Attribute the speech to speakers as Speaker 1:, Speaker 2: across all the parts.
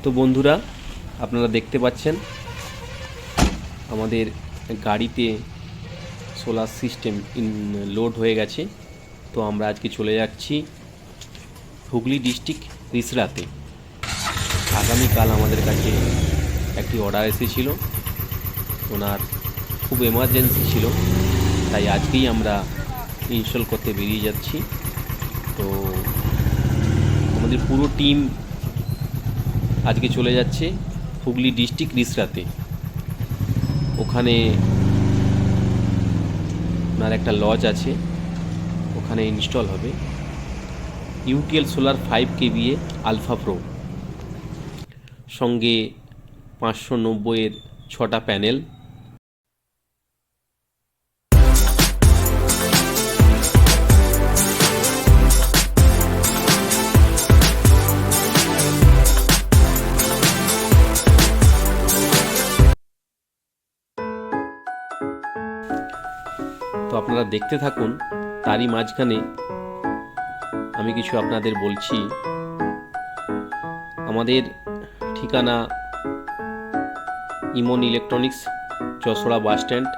Speaker 1: তো বন্ধুরা, আপনারা দেখতে পাচ্ছেন আমাদের গাড়িতে সোলার সিস্টেম লোড হয়ে গেছে। তো আমরা আজকে চলে যাচ্ছি হুগলি ডিস্ট্রিক্ট রিসরাতে। আগামীকাল আমাদের কাছে একটি অর্ডার এসেছিল, ওনার খুব এমার্জেন্সি ছিল, তাই আজকেই আমরা ইনস্টল করতে বেরিয়ে যাচ্ছি। তো আমাদের পুরো টিম আজকে চলে যাচ্ছে হুগলি ডিস্ট্রিক্ট রিসরাতে। ওখানে ওনার একটা লজ আছে, ওখানে ইনস্টল হবে UTL solar 5 KVA alpha pro, সঙ্গে 590-এর 6টা প্যানেল। তো আপনারা দেখতে থাকুন। তারই মাঝখানে আমি কিছু আপনাদের বলছি। আমাদের ঠিকানা Emon electronics, চসড়া bus stand,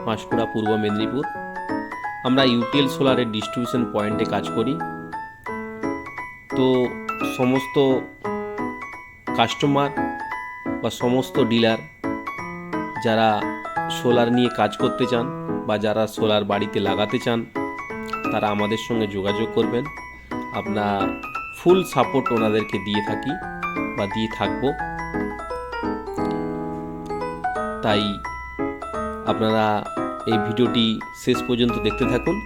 Speaker 1: Panskura, Purba Medinipur. আমরা ইউটিএল সোলারের ডিস্ট্রিবিউশন পয়েন্টে কাজ করি। তো সমস্ত কাস্টমার বা সমস্ত ডিলার যারা সোলার নিয়ে কাজ করতে চান বা যারা সোলার বাড়িতে লাগাতে চান, তারা আমাদের সঙ্গে যোগাযোগ করবেন। আমরা ফুল সাপোর্ট ওনাদেরকে দিয়ে থাকি বা দিয়ে থাকবো। তাই আপনারা এই ভিডিওটি শেষ পর্যন্ত দেখতে থাকুন।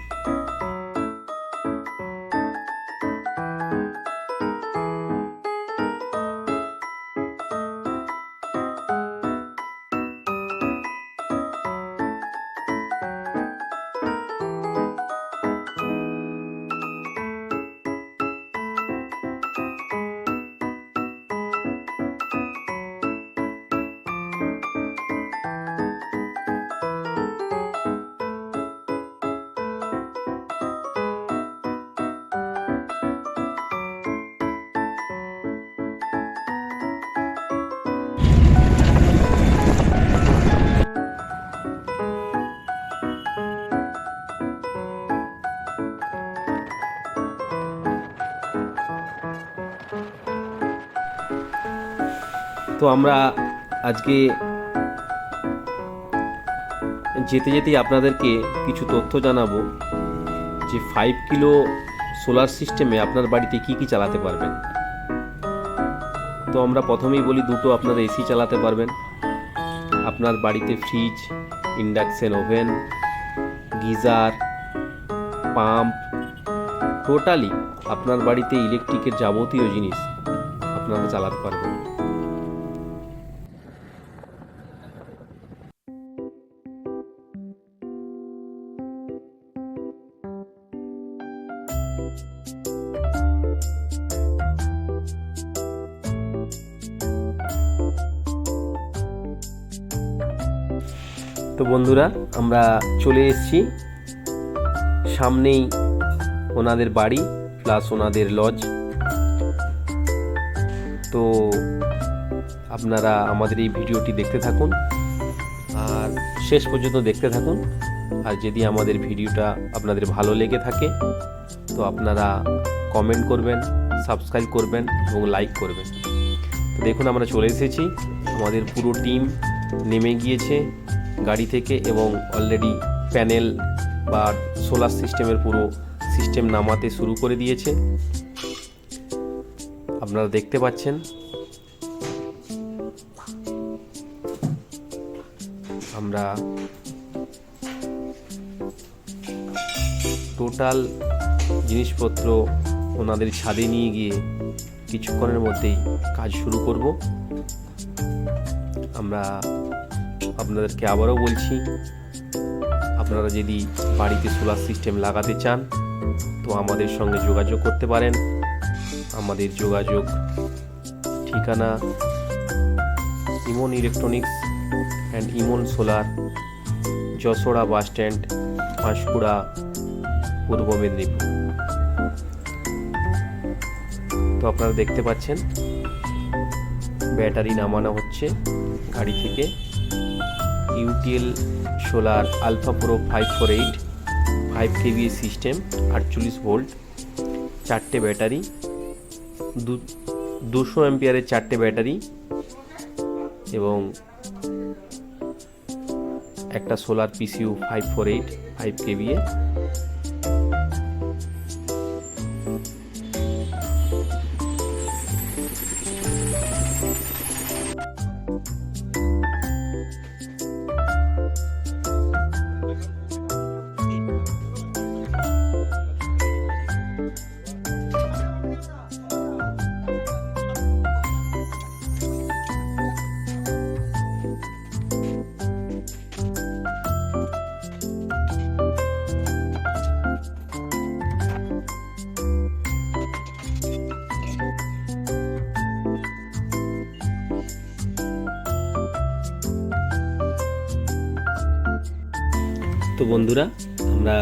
Speaker 1: তো আমরা আজকে যেতে যেতেই আপনাদেরকে কিছু তথ্য জানাবো যে 5 কিলো সোলার সিস্টেমে আপনার বাড়িতে কি কি চালাতে পারবেন। তো আমরা প্রথমেই বলি, দুটো আপনারা এসি চালাতে পারবেন। আপনার বাড়িতে fridge, induction oven, geyser, pump, totally আপনার বাড়িতে ইলেকট্রিকের যাবতীয় জিনিস আপনারা চালাতে পারবেন। তো বন্ধুরা, আমরা চলে এসেছি, সামনেই ওনাদের বাড়ি প্লাস ওনাদের লজ। তো আপনারা আমাদের এই ভিডিওটি দেখতে থাকুন আর শেষ পর্যন্ত দেখতে থাকুন। আর যদি আমাদের ভিডিওটা আপনাদের ভালো লেগে থাকে তো আপনারা কমেন্ট করবেন, সাবস্ক্রাইব করবেন এবং লাইক করবেন। তো দেখুন, আমরা চলে এসেছি, আমাদের পুরো টিম নেমে গিয়েছে গাড়ি থেকে এবং অলরেডি প্যানেল বা সোলার সিস্টেমের পুরো সিস্টেম নামাতে শুরু করে দিয়েছে। আপনারা দেখতে পাচ্ছেন। আমরা টোটাল জিনিসপত্র ওনাদের ছাদে নিয়ে গিয়ে কিছুক্ষণের মধ্যেই কাজ শুরু করব। আমরা আপনাদেরকে আবারও বলছি, আপনারা যদি বাড়িতে সোলার সিস্টেম লাগাতে চান তো আমাদের সঙ্গে যোগাযোগ করতে পারেন। আমাদের যোগাযোগ ঠিকানা Emon electronics and Emon solar, Chasra bus stand, Panskura, Purba Medinipur. তো আপনারা দেখতে পাচ্ছেন ব্যাটারি নামানো হচ্ছে গাড়ি থেকে। UTL solar alpha pro 548 5 KVA system, 48 volt, 4টে ব্যাটারি, 200 অ্যাম্পিয়ারের 4টে ব্যাটারি এবং একটা সোলার পিসিইউ 548 5 কেভিএ। তো বন্ধুরা, আমরা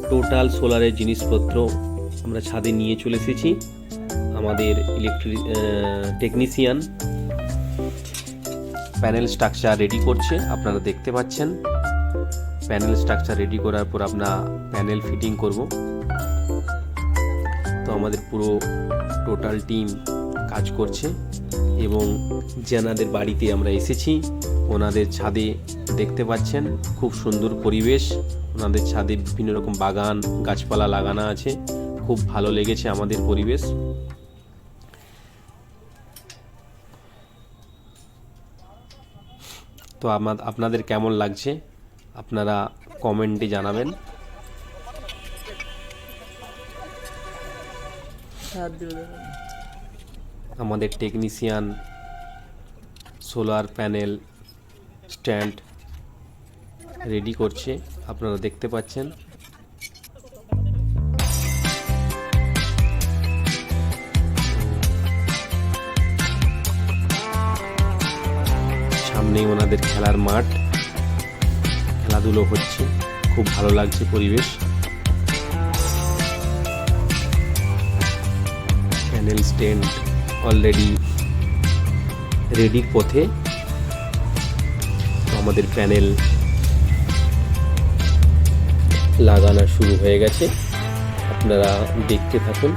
Speaker 1: টোটাল সোলারের জিনিসপত্র আমরা ছাদে নিয়ে চলে এসেছি। আমাদের টেকনিশিয়ান প্যানেল স্ট্রাকচার রেডি করছে, আপনারা দেখতে পাচ্ছেন। প্যানেল স্ট্রাকচার রেডি করার পর আমরা প্যানেল ফিটিং করব। তো আমাদের পুরো টোটাল টিম কাজ করছে এবং যেনাদের বাড়িতে আমরা এসেছি ওনাদের ছাদে দেখতে পাচ্ছেন খুব সুন্দর পরিবেশ। ওনাদের ছাদে বিভিন্ন রকম বাগান গাছপালা লাগানো আছে, খুব ভালো লেগেছে আমাদের পরিবেশ। তো আপনাদের কেমন লাগছে আপনারা কমেন্টে জানাবেন। আমাদের technician solar panel stand ready করছে, আপনারা দেখতে পাচ্ছেন। সামনেই ওনাদের খেলার মাঠ, খেলাধুলো হচ্ছে, খুব ভালো লাগছে পরিবেশ। প্যানেল স্ট্যান্ড অলরেডি রেডির পথে। আমাদের প্যানেল লাগানো শুরু হয়ে গেছে, আপনারা দেখতে থাকুন।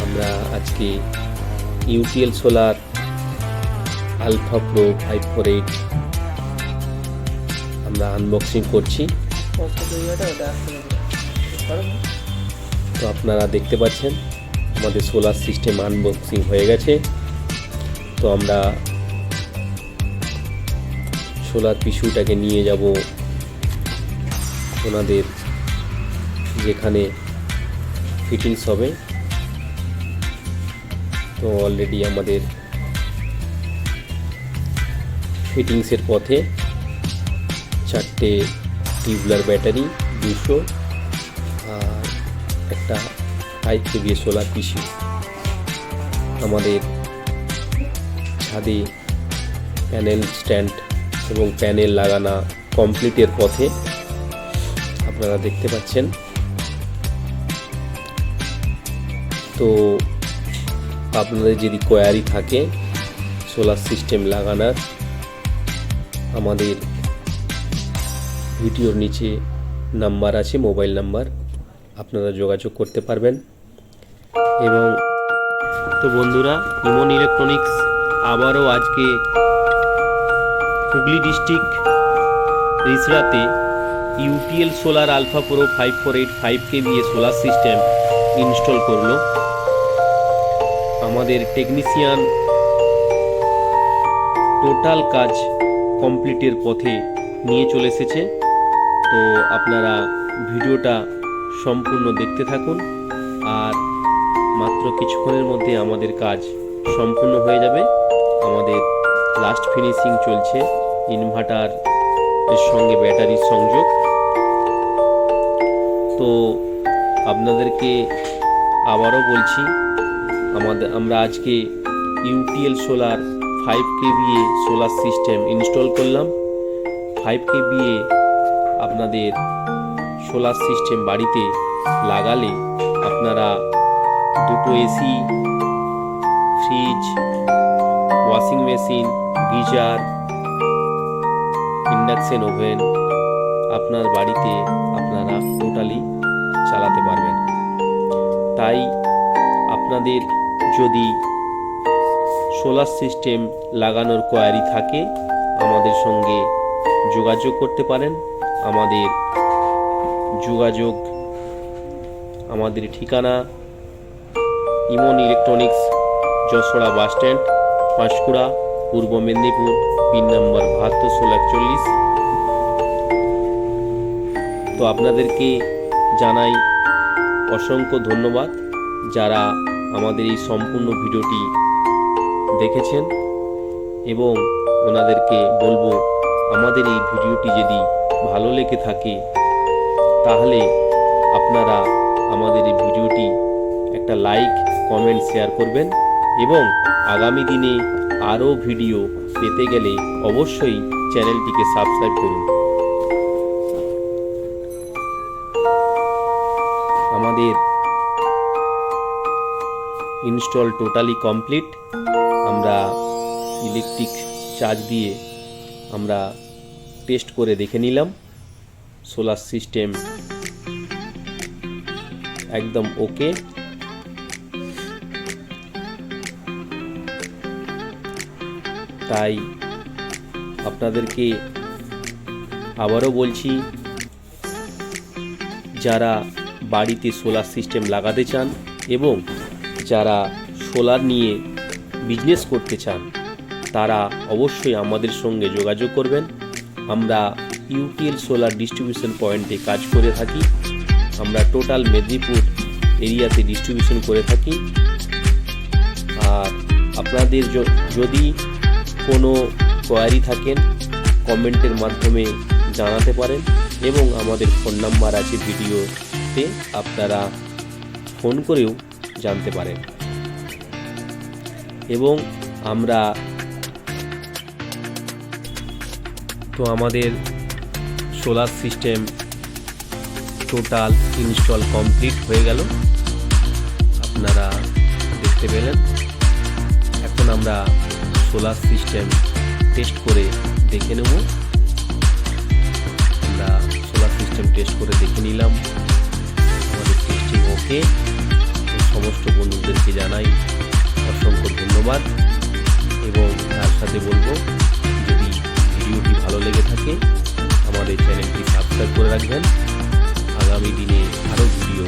Speaker 1: আমরা আজকে ইউটিএল সোলার আলফা প্রো 548 আমরা আনবক্সিং করছি। তো আপনারা দেখতে পাচ্ছেন আমাদের সোলার সিস্টেম আনবক্সিং হয়ে গেছে। তো আমরা সোলার পিসিইউটাকে নিয়ে যাব ওনাদের যেখানে ফিটিংস হবে। তো অলরেডি আমাদের ফিটিংসের পথে 4টে টিউবলার ব্যাটারি 200 আর একটা 5 কেভিএ সোলার পিসিইউ আমাদের ছাদে প্যানেল স্ট্যান্ড এবং প্যানেল লাগানো কমপ্লিটের পথে, আপনারা দেখতে পাচ্ছেন। তো আপনাদের যদি কোয়ারি থাকে সোলার সিস্টেম লাগানোর, আমাদের ভিডিওর নিচে নাম্বার আছে, মোবাইল নাম্বার, আপনারা যোগাযোগ করতে পারবেন। এবং তো বন্ধুরা, ইমন ইলেকট্রনিক্স আবারও আজকে হুগলি ডিস্ট্রিক্ট রিসরাতে UTL solar alpha pro 548 5 KVA solar system install করলো। আমাদের টেকনিশিয়ান টোটাল কাজ কমপ্লিটের পথে নিয়ে চলে এসেছে। তো আপনারা ভিডিওটা সম্পূর্ণ দেখতে থাকুন, আর মাত্র কিছুক্ষণের মধ্যে আমাদের কাজ সম্পূর্ণ হয়ে যাবে। আমাদের লাস্ট ফিনিশিং চলছে, ইনভার্টার এর সঙ্গে ব্যাটারির সংযোগ। তো আপনাদেরকে আবারও বলছি, আমরা আজকে UTL solar 5 KVA solar system install করলাম। 5 কেভিএ আপনাদের সোলার সিস্টেম বাড়িতে লাগালে আপনারা দুটো AC fridge, washing machine, geyser, induction oven আপনার বাড়িতে আপনারা টোটালি চালাতে পারবেন। তাই আপনাদের যদি সোলার সিস্টেম লাগানোর কোয়ারি থাকে আমাদের সঙ্গে যোগাযোগ করতে পারেন। আমাদের ঠিকানা ইমন ইলেকট্রনিক্স, যশোড়া বাস স্ট্যান্ড, পাঁশকুড়া, পূর্ব মেদিনীপুর, পিন নম্বর 72 তো আপনাদেরকে জানাই অসংখ্য ধন্যবাদ যারা আমাদের এই সম্পূর্ণ ভিডিওটি দেখেছেন, এবং ওনাদেরকে বলবো আমাদের এই ভিডিওটি যদি ভালো লেগে থাকে তাহলে আপনারা আমাদের এই ভিডিওটি একটা লাইক, কমেন্ট, শেয়ার করবেন, এবং আগামী দিনে আরও ভিডিও পেতে গেলে অবশ্যই চ্যানেলটিকে সাবস্ক্রাইব করুন। আমাদের ইনস্টল টোটালি কমপ্লিট। আমরা ইলেকট্রিক চার্জ দিয়ে আমরা টেস্ট করে দেখে নিলাম সোলার সিস্টেম একদম ওকে। তাই আপনাদেরকে আবারও বলছি, যারা বাড়িতে সোলার সিস্টেম লাগাতে চান এবং যারা সোলার নিয়ে বিজনেস করতে চান তারা অবশ্যই আমাদের সঙ্গে যোগাযোগ করবেন। আমরা ইউপিএল সোলার ডিস্ট্রিবিউশন পয়েন্টে কাজ করে থাকি। আমরা টোটাল মেদিনীপুর এরিয়াতে ডিস্ট্রিবিউশন করে থাকি। আর আপনাদের যদি কোনো কোয়ারি থাকেন কমেন্টের মাধ্যমে জানাতে পারেন, এবং আমাদের ফোন নাম্বার আছে ভিডিওতে, আপনারা ফোন করেও জানতে পারেন। এবং আমরা তো আমাদের solar system total install complete হয়ে গেল, আপনারা দেখতে পেলেন। এখন আমরা সোলার সিস্টেম টেস্ট করে দেখে নেব। আমরা সোলার সিস্টেম টেস্ট করে দেখে নিলাম, আমাদের টেস্টিং ওকে। সমস্ত বন্ধুদেরকে জানাই অসংখ্য ধন্যবাদ, এবং তার সাথে বলবো যদি ভিডিওটি ভালো লেগে থাকে আমাদের চ্যানেলটি সাবস্ক্রাইব করে রাখবেন। আগামী দিনে আরও ভিডিও